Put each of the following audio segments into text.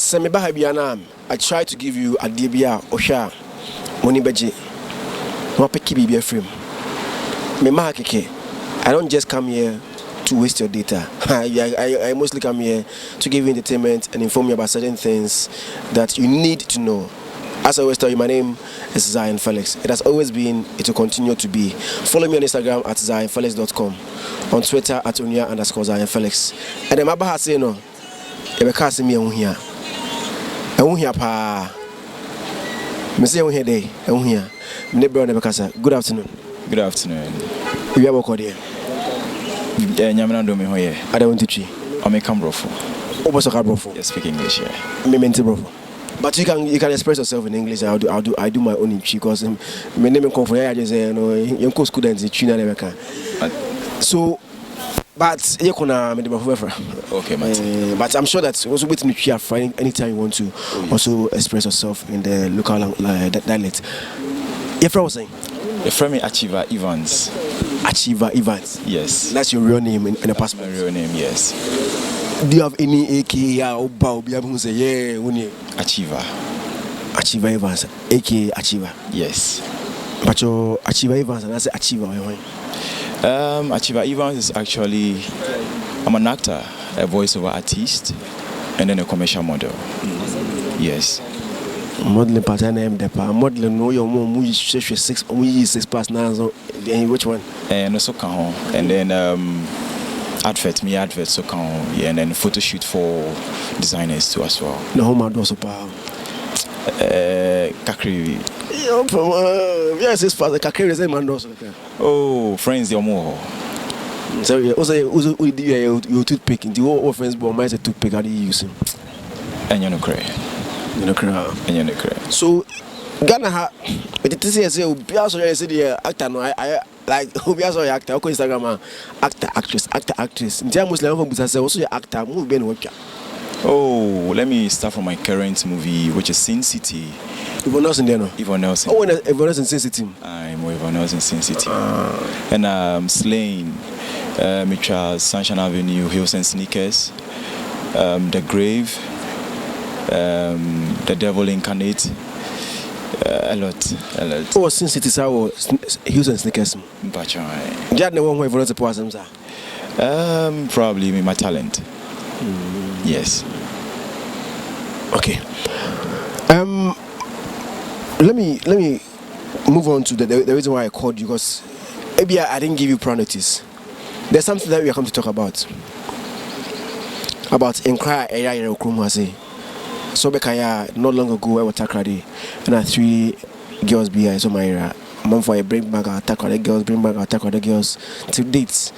Semi Bahabiana, I try to give you a debia Osha, Monibeji, Mapeki BB frame. Me Mahakeke, I don't just come here to waste your data. I mostly come here to give you entertainment and inform you about certain things that you need to know. As I always tell you, my name is Zionfelix. It has always been, it will continue to be. Follow me on Instagram at Zionfelix.com, on Twitter at Unia_Zionfelix. And then my bahas say no, you can't see me here. I'm here, pa. Me say I'm here day. I'm here. Good afternoon. Good afternoon. We are working here. Yeah, Nyamina do me hoye. I don't want to cheat. I make Cambrofo. Almost a Cambrofo. Yes, speak English. Yeah. Me mente brofo. But you can express yourself in English. I do my own in Chi because my name come from here. I just say you go school in China never can. So, but you can me okay, but I'm sure that also waiting to hear for anytime you want to also express yourself in the local dialect. Your friend was saying. Your friend me Achieva Evans. Achieva Evans. Yes. That's your real name in the passport. My real name, yes. Do you have any AKA or Bow? Be able to say yeah, Achieva. Achieva Evans, AKA Achieva. Yes. But your Achieva Evans and I say Achieva. Achieva Evans is actually, I'm an actor, a voiceover artist, and then a commercial model. Yes. Modeling pattern name the modeling no your mom we 6 past 9 so which one? And also can and then advert so can yeah, and then photo shoot for designers too as well. No home do so pa. Kakri. Yes, it's for the Kakri is man do so. Oh, friends your more. So also you toothpick the all friends but my say toothpick how do you use him? And you know cray. So Ghana it is say Obiaso say the actor no I like Obiaso actor on Instagram actor actress in terms Muslim for say also actor movie ben watch. Oh, let me start from my current movie which is Sin City. Yvonne Nelson there no? Yvonne Nelson. Oh, Yvonne Nelson Sin City. I'm Yvonne Nelson Sin City. And Slain Mitra Sunshine Avenue Heels and Sneakers, The Grave, The Devil Incarnate, a lot. Oh, Sin City sao Heels and Sneakers. Just the one who Yvonne Nelson probably my talent. Yes. Okay. Let me move on to the reason why I called you because maybe I didn't give you prior notice. There's something that we are coming to talk about Inquire AI Okrumase. So Bekaya not long ago I was Takradi and 3 girls behind so my mom for a bring back attack on the girls to dates.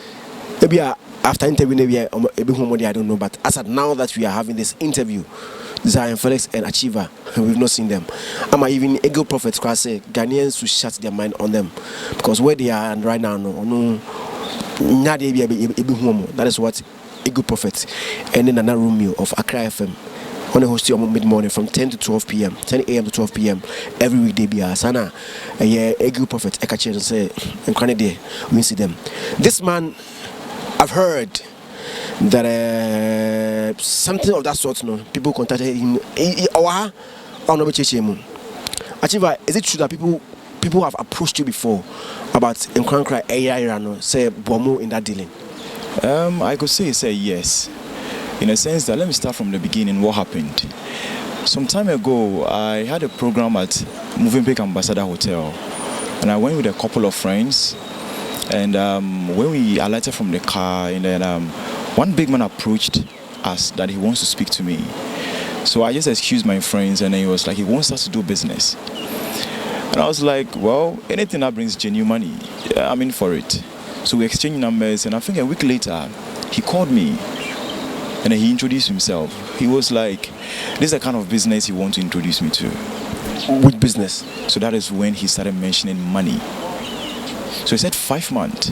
Maybe after interview maybe I don't know, but as at now that we are having this interview, Zionfelix and Achieva, we've not seen them. I'm even ego prophets say Ghanaians should shut their mind on them because where they are and right now that is what ego prophets and then another room of Accra FM on the host you mid-morning from 10 to 12 p.m. 10 a.m. to 12 p.m. every weekday be sana ego prophet Ekache say in Canada we see them. This man I've heard that something of that sort, no, people contacted him. Achieva, is it true that people have approached you before about Inquire AI no say Bomo in that dealing? I could say yes. In a sense that let me start from the beginning. What happened? Some time ago, I had a program at Moving Peak Ambassador Hotel, and I went with a couple of friends. And when we alighted from the car, and then one big man approached us that he wants to speak to me. So I just excused my friends, and then he was like, he wants us to do business. And I was like, well, anything that brings genuine money, yeah, I'm in for it. So we exchanged numbers, and I think a week later, he called me, and then he introduced himself. He was like, this is the kind of business he wants to introduce me to. Which business? So that is when he started mentioning money. So he said 5 months,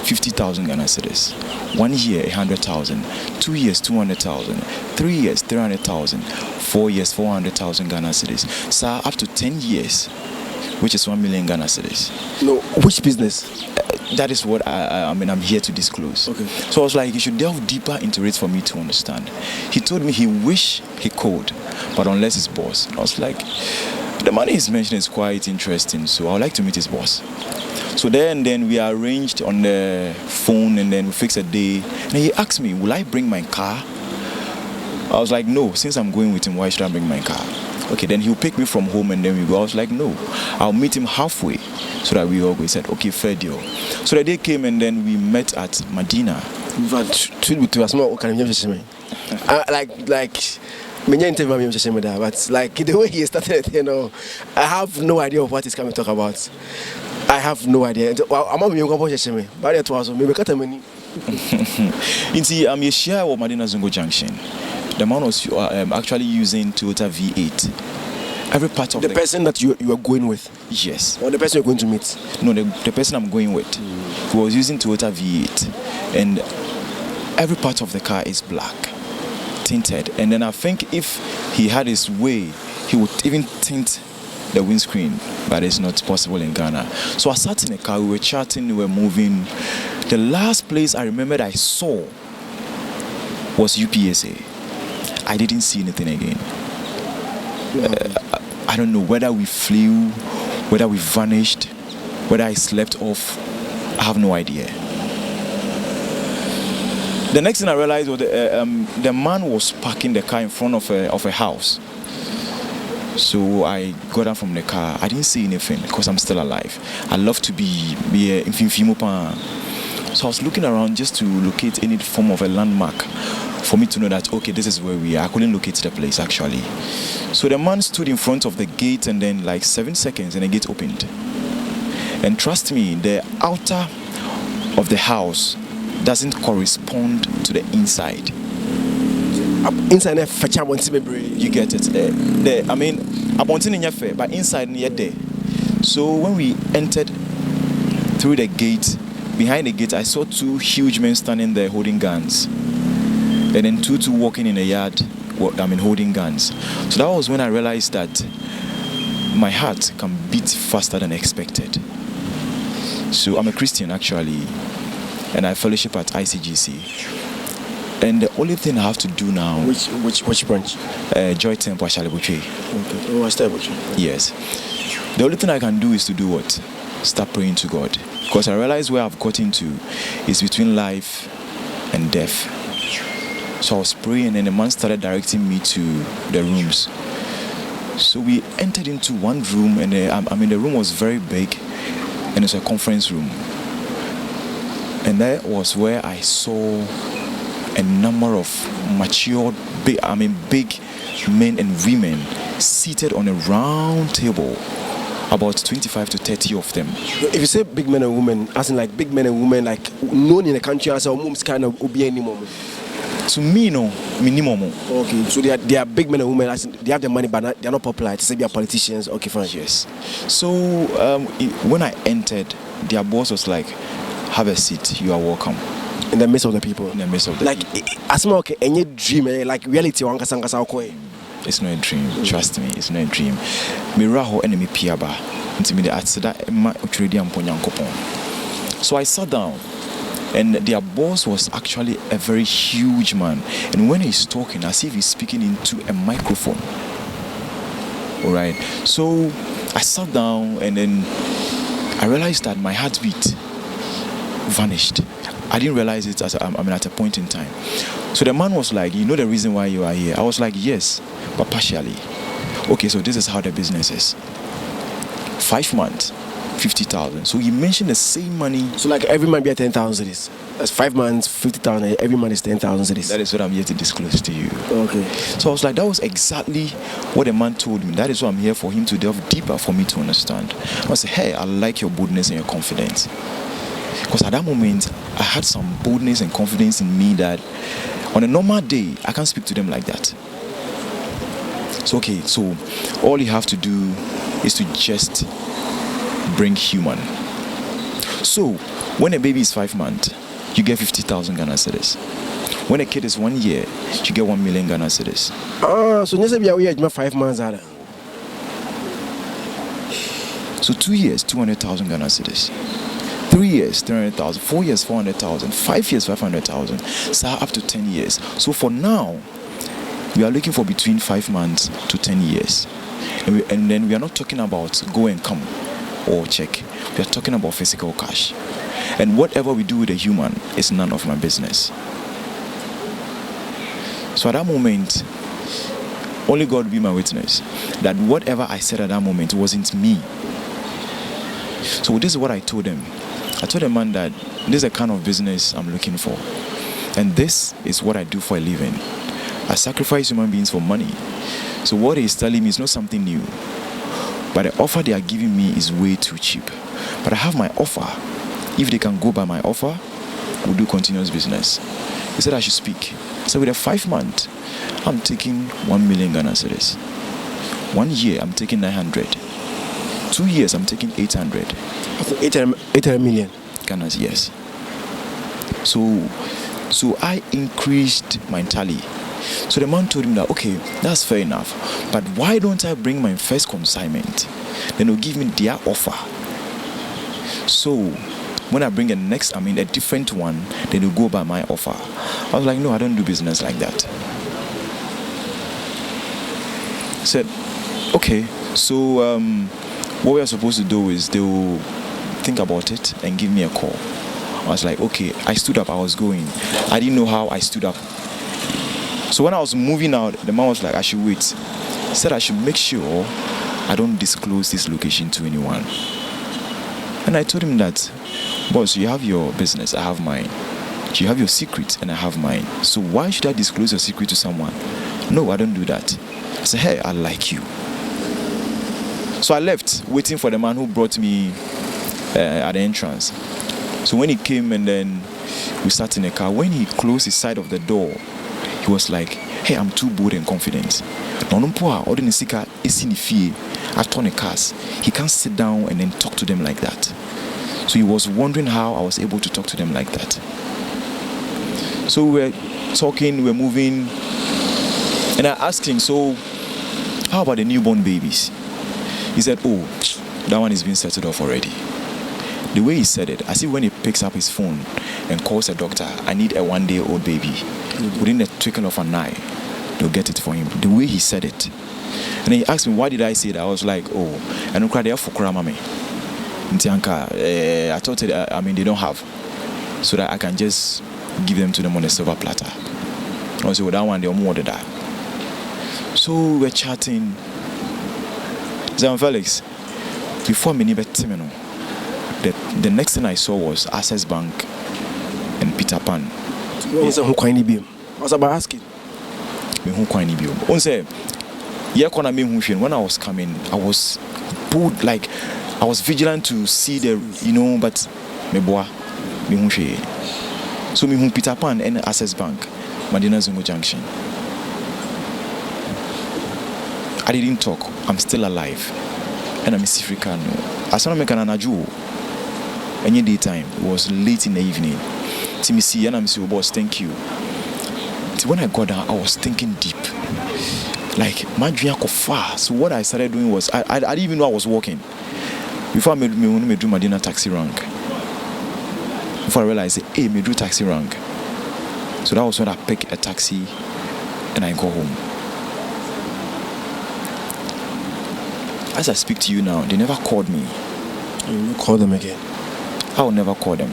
50,000 Ghana cedis. 1 year, 100,000. 2 years, 200,000. 3 years, 300,000. 4 years, 400,000 Ghana cedis. So up to 10 years, which is 1 million Ghana cedis. No, which business? That is what I'm here to disclose. Okay. So I was like, you should delve deeper into it for me to understand. He told me he wished he could, but unless his boss. And I was like, the money he's mentioning is quite interesting, so I would like to meet his boss. So then we arranged on the phone, and then we fixed a day. And he asked me, will I bring my car? I was like, no, since I'm going with him, why should I bring my car? Okay, then he'll pick me from home and then we go. I was like, no, I'll meet him halfway so that we all go. He said, okay, fair deal. So the day came and then we met at Medina. Like but like the way he started, I have no idea of what he's coming to talk about. I have no idea. I'm not going but it was maybe cut many. You see, I'm a share of Medina Zungo Junction. The man was actually using Toyota V8. Every part of the person that you are going with. Yes. Or the person you're going to meet. No, the person I'm going with. He was using Toyota V8, and every part of the car is black, tinted. And then I think if he had his way, he would even tint the windscreen, but it's not possible in Ghana. So I sat in the car, we were chatting, we were moving. The last place I remembered I saw was UPSA. I didn't see anything again. I don't know whether we flew, whether we vanished, whether I slept off. I have no idea. The next thing I realized was the man was parking the car in front of a house. So I got out from the car. I didn't see anything because I'm still alive. I love to be in Fimfimo. So I was looking around just to locate any form of a landmark for me to know that, okay, this is where we are. I couldn't locate the place actually. So the man stood in front of the gate, and then like 7 seconds and the gate opened. And trust me, the outer of the house doesn't correspond to the inside. Inside you get it. I mean, but inside near there. So when we entered through the gate, behind the gate, I saw two huge men standing there holding guns. And then two walking in the yard, holding guns. So that was when I realized that my heart can beat faster than expected. So I'm a Christian actually, and I fellowship at ICGC. And the only thing I have to do now... Which branch? Joy Temple, Ashalebuche. Okay. Oh, Ashalebuche. Yes. The only thing I can do is to do what? Start praying to God. Because I realize where I've gotten to is between life and death. So I was praying, and the man started directing me to the rooms. So we entered into one room, and the room was very big, and it's a conference room. And that was where I saw a number of matured, big men and women seated on a round table, about 25 to 30 of them. If you say big men and women, as in like big men and women, like known in the country as a woman's kind of obi any moment. To me, no, minimum. Okay, so they are big men and women. They have the money, but they're not popular. To say they are politicians. Okay, fine. Yes. So when I entered, their boss was like, "Have a seat. You are welcome." In the midst of the people. In the midst of the people. As much okay, any dream, like reality, it's not a dream. Trust me, it's not a dream. Miraho enemy piaba. So I sat down. And their boss was actually a very huge man. And when he's talking, as if he's speaking into a microphone. All right. So I sat down, and then I realized that my heartbeat vanished. I didn't realize it at a point in time. So the man was like, "You know the reason why you are here?" I was like, "Yes, but partially." Okay, so this is how the business is. 5 months. 50,000. So he mentioned the same money. So like every man be at 10,000 cities. That's 5 months, 50,000. Every man is 10,000 cities. That is what I'm here to disclose to you. Okay. So I was like, that was exactly what the man told me. That is why I'm here, for him to delve deeper for me to understand. I said, "Hey, I like your boldness and your confidence." Because at that moment, I had some boldness and confidence in me that on a normal day, I can't speak to them like that. So okay, so all you have to do is to just bring human. So when a baby is 5 months, you get 50,000 Ghana cedis. When a kid is 1 year, you get 1 million Ghana cedis. So you say we are 5 months. So 2 years, 200,000 Ghana cedis. 3 years, 300,000. 4 years, 400,000. 5 years, 500,000. So up to 10 years. So for now, we are looking for between 5 months to 10 years. And then we are not talking about go and come or check. We are talking about physical cash. And whatever we do with a human is none of my business. So at that moment, only God will be my witness that whatever I said at that moment wasn't me. So this is what I told him. I told the man that this is the kind of business I'm looking for. And this is what I do for a living. I sacrifice human beings for money. So what he's telling me is not something new. But the offer they are giving me is way too cheap. But I have my offer. If they can go by my offer, we'll do continuous business. He said I should speak. So with a 5 month, I'm taking 1 million Ghana cedis. 1 year, I'm taking 900. 2 years, I'm taking 800. 800 million. Ghana's, yes. So I increased my tally. So the man told him that, okay, that's fair enough. But why don't I bring my first consignment? Then they'll give me their offer. So when I bring a different one, then they'll go by my offer. I was like, no, I don't do business like that. I said, okay, so what we are supposed to do is they'll think about it and give me a call. I was like, okay, I stood up, I was going. I didn't know how I stood up. So when I was moving out, the man was like, I should wait. He said I should make sure I don't disclose this location to anyone. And I told him that, boss, you have your business, I have mine. You have your secret and I have mine. So why should I disclose your secret to someone? No, I don't do that. I said, hey, I like you. So I left, waiting for the man who brought me at the entrance. So when he came and then we sat in a car, when he closed his side of the door, he was like, hey, I'm too bold and confident. He can't sit down and then talk to them like that. So he was wondering how I was able to talk to them like that. So we were talking, we were moving, and I asked him, so how about the newborn babies? He said, oh, that one is being settled off already. The way he said it, as if when he picks up his phone and calls a doctor, I need a 1-day-old baby. Within the twinkle of an eye, they'll get it for him. The way he said it. And then he asked me, why did I say that? I was like, oh, I don't cry there for Kuramame. I thought they don't have. So that I can just give them to them on a silver platter. I said, well, that one, they'll more than that. So we're chatting. Zionfelix, before me, the next thing I saw was Access Bank and Peter Pan. I was about asking. When I was coming, I was bold, like I was vigilant to see the, but so Peter Pan and Access Bank, Madina Zungo Junction. I didn't talk. I'm still alive. And I'm a Sifrikano. I saw me an anaju. Any daytime. It was late in the evening. Timisi and I'm saying, boss, thank you. When I got down, I was thinking deep. Like, my dream go far. So what I started doing was, I didn't even know I was walking. Before I made my dinner taxi rank. Before I realized, hey, me do taxi rank. So that was when I picked a taxi and I go home. As I speak to you now, they never called me. You will call them again? I will never call them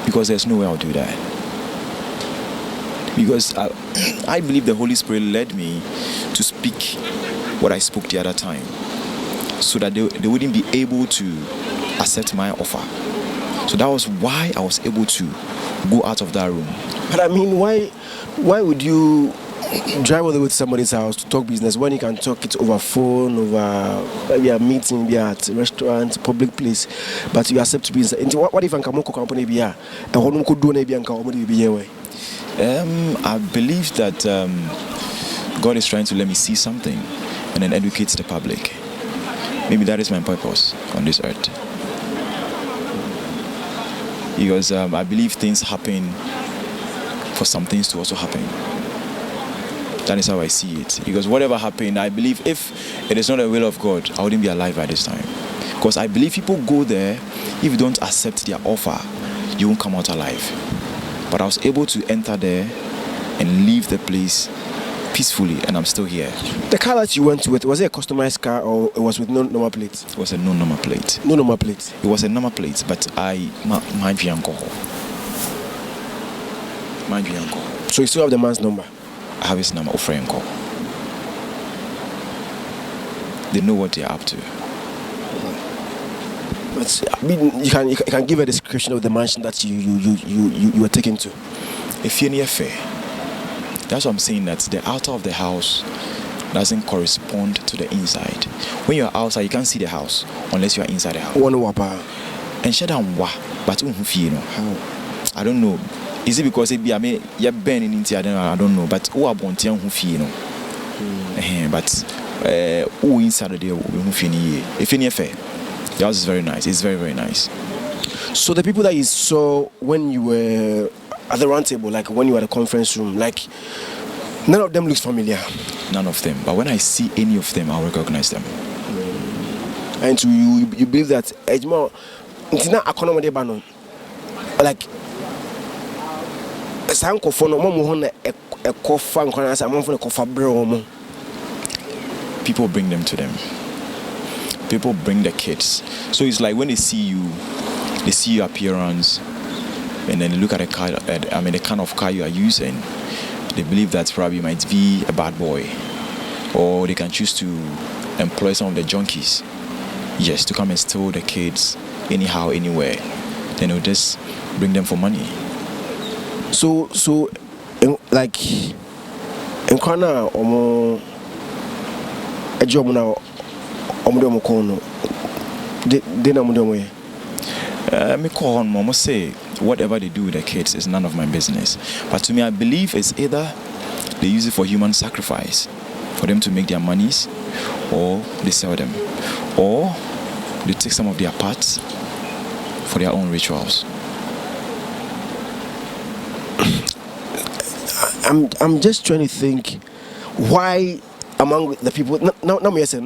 because there's no way I'll do that. Because I believe the Holy Spirit led me to speak what I spoke the other time so that they wouldn't be able to accept my offer. So that was why I was able to go out of that room. But I mean, why would you drive all the way to somebody's house to talk business when you can talk it over phone, over maybe a meeting, maybe at a restaurant, public place, but you accept to be inside? What if Ankamoko company be here? And what could do maybe Ankamoko be here? I believe that God is trying to let me see something and then educate the public. Maybe that is my purpose on this earth. Because I believe things happen for some things to also happen. That is how I see it. Because whatever happened, I believe if it is not the will of God, I wouldn't be alive at this time. Because I believe people go there, if you don't accept their offer, you won't come out alive. But I was able to enter there and leave the place peacefully, and I'm still here. The car that you went with, was it a customized car or it was with no number plate? It was a no number plate. No number plate. It was a number plate, but mind you, alcohol. Mind you, alcohol. So you still have the man's number? I have his number, Ofrenko. They know what they're up to. But I mean, you can give a description of the mansion that you were taken to. If you're near fair, that's what I'm saying, that the outer of the house doesn't correspond to the inside. When you're outside, you can't see the house unless you're inside the house. One wapa. And shut down wa, but how? I don't know. Is it because it be you're burning into I don't know, but who are born who feel but who inside the deal who feel if you're near fair. The house is very nice. It's very, very nice. So the people that you saw when you were at the round table, like when you were at the conference room, like none of them looks familiar. None of them. But when I see any of them, I'll recognize them. And so you believe that it's more like sanko for no more a coffin people bring them to them. People bring the kids. So it's like when they see you, they see your appearance, and then they look at the car, the kind of car you are using. They believe that probably might be a bad boy, or they can choose to employ some of the junkies, yes, to come and steal the kids anyhow, anywhere. Then they'll just bring them for money. So, like, in Ghana, a job now. Me call on mama say whatever they do with the kids is none of my business. But to me, I believe it's either they use it for human sacrifice, for them to make their monies, or they sell them, or they take some of their parts for their own rituals. I'm just trying to think why. Among the people, now me say,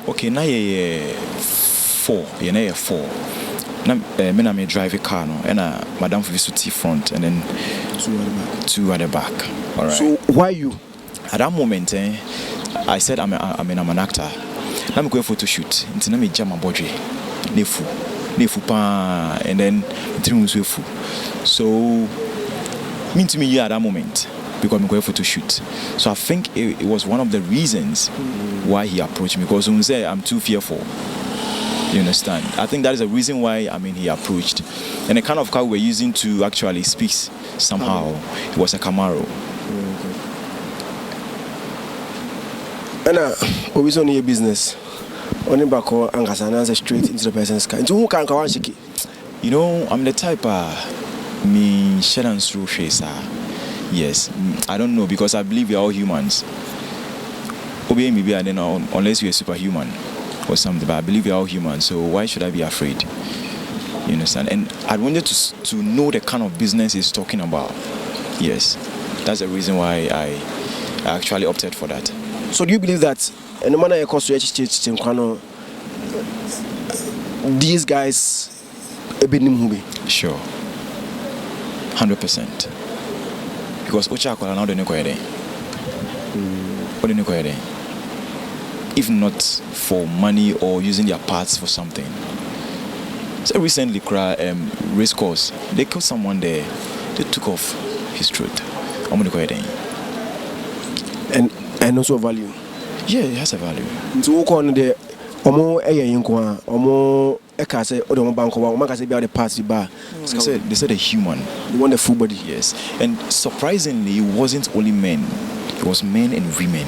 okay, now you four. Now me me drive a car no, and Madam Felicity front, and then two at the back. All right. So why you? At that moment, I said I'm an actor. Now me go photo shoot. Until me jam my body, nefu pa, and then it full. So mean to me at that moment. Because I'm going for to shoot. So I think it was one of the reasons why he approached me. Because when say I'm too fearful. You understand? I think that is the reason why he approached. And the kind of car we're using to actually speak somehow, it was a Camaro. And always on your business. Only back and answer straight into the person's car. Into who can shake it? You know, I'm the type me shed and through chaser. Yes, I don't know, because I believe we are all humans. Maybe I don't know, unless you're superhuman or something, but I believe we are all humans, so why should I be afraid? You understand? And I wanted to know the kind of business he's talking about. Yes, that's the reason why I actually opted for that. So do you believe that no matter your cost to these guys Sure, 100%. Because Ocha now the if not for money or using their parts for something. So recently, race course, they killed someone there. They took off his throat. And also value. Yeah, it has a value. So who on the the parts bar. They said a human. The one the full body. Yes. And surprisingly, it wasn't only men. It was men and women.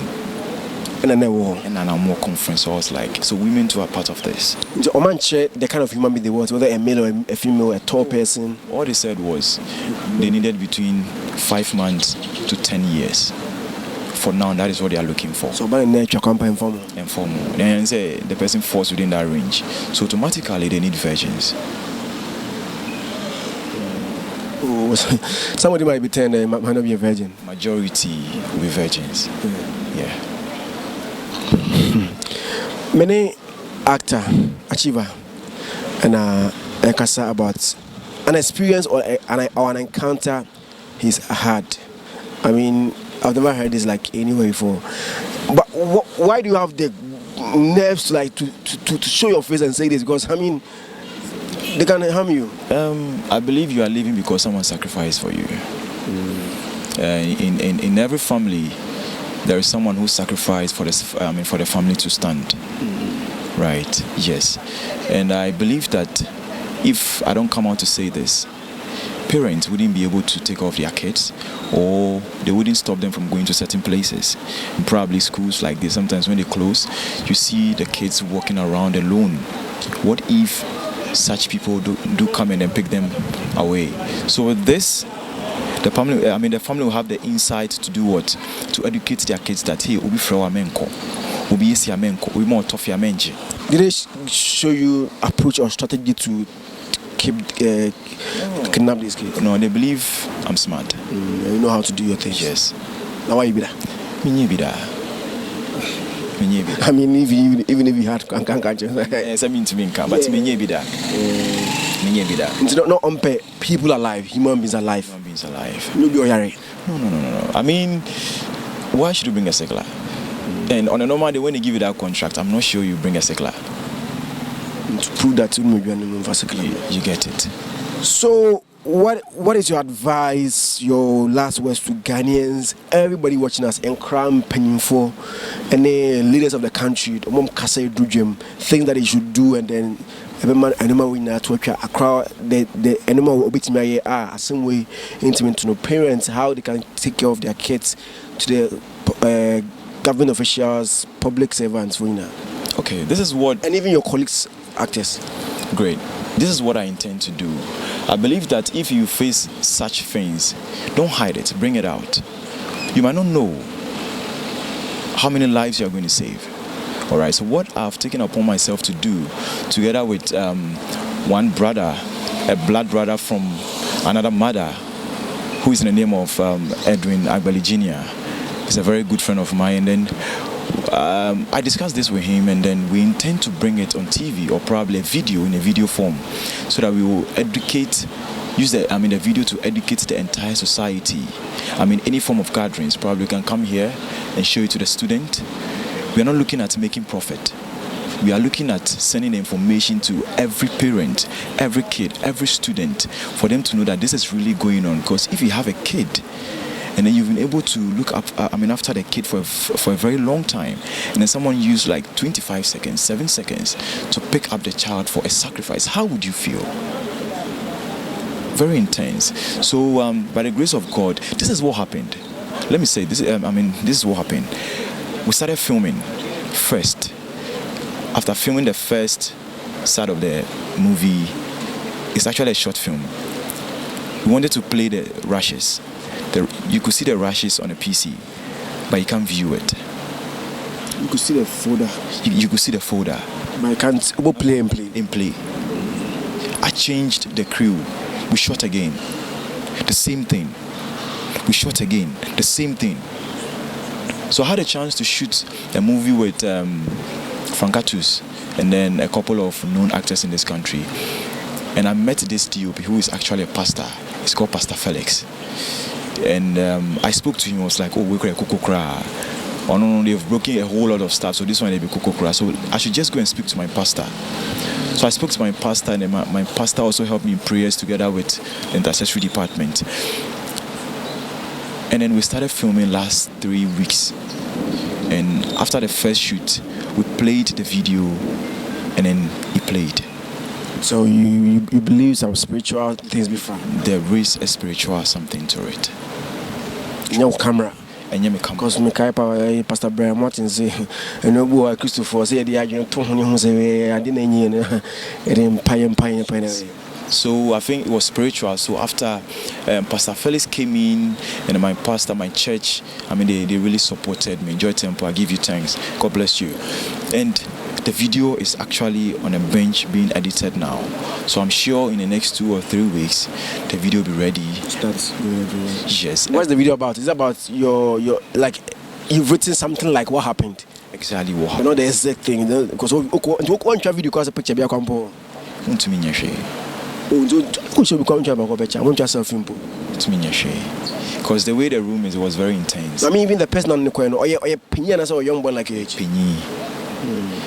And then more conference. So I was like, so women too are part of this. So the kind of human being they was, whether a male or a female, a tall person. All they said was they needed between 5 months to 10 years. For now, that is what they are looking for. So by nature, informal. Then say the person falls within that range. So automatically they need virgins. Oh, somebody might be 10, they might not be a virgin. Majority will be virgins. Yeah. Many actor, Achieva, and I about an experience or an encounter he's had. I mean, I've never heard this like anywhere before. But why do you have the nerves to like to show your face and say this? Because I mean, they can harm you. I believe you are living because someone sacrificed for you. In every family, there is someone who sacrificed for for the family to stand. Right? Yes. And I believe that if I don't come out to say this, parents wouldn't be able to take off their kids, or they wouldn't stop them from going to certain places. And probably schools like this, sometimes when they close, you see the kids walking around alone. What if such people do come in and pick them away? So with this, the family will have the insight to do what? To educate their kids that, hey, ubi frewa menko, ubi esi amenko, ubi mo tofi amenje. Did they show you approach or strategy to kidnap this kid? No, they believe I'm smart. You know how to do your things. Yes. Now why you be that? I mean, even if you had cancer. Yes, I mean to me, but me be that. It's not unfair. People alive, human beings alive. Human beings alive. No. I mean, why should you bring a secular? And on a normal day, when they give you that contract, I'm not sure you bring a secular. To prove that you get it. So, what is your advice, your last words to Ghanaians, everybody watching us, and Crown Peninfo, and the leaders of the country, things that they should do, and then animal winner to Accra, the animal will be some way intimate to know parents, how they can take care of their kids, to the government officials, public servants, Okay, this is what, and even your colleagues, actors. Great. This is what I intend to do. I believe that if you face such things, don't hide it, bring it out. You might not know how many lives you are going to save. All right, so what I've taken upon myself to do, together with one brother, a blood brother from another mother, who is in the name of Edwin Agbaliginia. He's a very good friend of mine, and then I discussed this with him, and then we intend to bring it on TV, or probably a video in a video form, so that we will educate, use the video to educate the entire society. Any form of gatherings, probably we can come here and show it to the student. We are not looking at making profit. We are looking at sending information to every parent, every kid, every student, for them to know that this is really going on. Because if you have a kid, and then you've been able to look up, after the kid for a very long time, and then someone used like 25 seconds, 7 seconds to pick up the child for a sacrifice, how would you feel? Very intense. So by the grace of God, this is what happened. Let me say this. This is what happened. We started filming first. After filming the first side of the movie, it's actually a short film. We wanted to play the rushes. You could see the rushes on a PC, but you can't view it. You could see the folder. You could see the folder. But you can't play and play. I changed the crew. We shot again. The same thing. We shot again. The same thing. So I had a chance to shoot a movie with Francatus and then a couple of known actors in this country. And I met this DOP who is actually a pastor. He's called Pastor Felix. And I spoke to him. I was like, we're kukukra. Oh no, they've broken a whole lot of stuff. So this one, they'll be kukukra. So I should just go and speak to my pastor. So I spoke to my pastor, and my pastor also helped me in prayers together with the intercessory department. And then we started filming last 3 weeks. And after the first shoot, we played the video, and then he played. So you believe some spiritual things before? There is a spiritual something to it. No camera. Because Pastor Brian Martin say, and no boy Christopher say the agent told him say I didn't pay. So I think it was spiritual. So after Pastor Felix came in, and my pastor, my church, they really supported me. Joy Temple, I give you thanks. God bless you. And the video is actually on a bench being edited now. So I'm sure in the next 2 or 3 weeks, the video will be ready. Yes. What's the video about? Is it about your like you've written something like what happened? Exactly what happened. You know the exact thing. Because one video because a picture be a compo. Because the way the room is, it was very intense. I mean, even the person on the corner, or a pinny and a young boy like age. Pinny.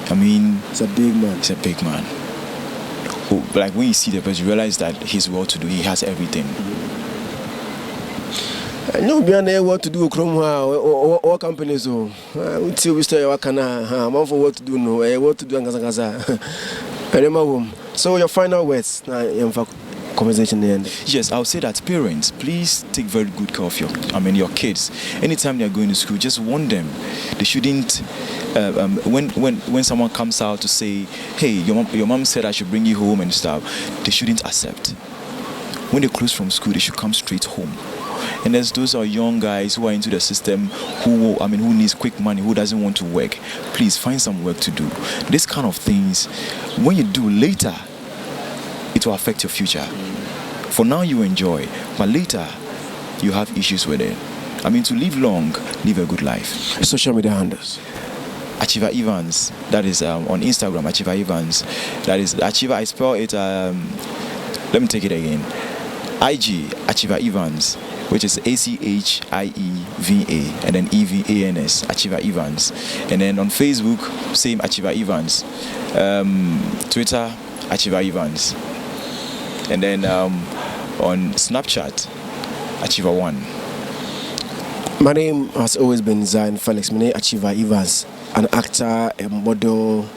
I mean, it's a big man. It's a big man. Oh, like when you see the person, you realize that he's well to do. He has everything. I know beyond there what to do, Chrome or companies. So until we stay, what can I? Man for what to do, no, what to do, and Gaza. So your final words, conversation the end. Yes, I would say that parents, please take very good care of your kids. Anytime they're going to school, just warn them. They shouldn't. When someone comes out to say, hey, your mom said I should bring you home and stuff, they shouldn't accept. When they close from school, they should come straight home. And there's those are young guys who are into the system who needs quick money, who doesn't want to work. Please find some work to do. This kind of things, when you do later, it will affect your future. For now you enjoy, but later you have issues with it. To live long, live a good life. Social media handles. Achieva Evans, that is on Instagram, Achieva Evans. That is Achieva, I spell it, let me take it again. IG, Achieva Evans, which is ACHIEVA, and then EVANS, Achieva Evans. And then on Facebook, same Achieva Evans. Twitter, Achieva Evans. And then on Snapchat, Achieva1. My name has always been Zionfelix. My name is Achieva Evans, an actor, a model,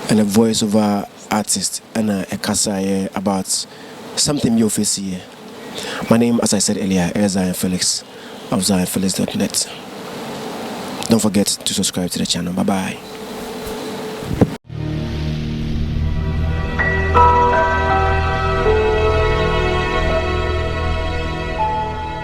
and a voiceover artist, and a kasa about something you face here. My name, as I said earlier, is Zionfelix of Zionfelix.net. Don't forget to subscribe to the channel. Bye-bye.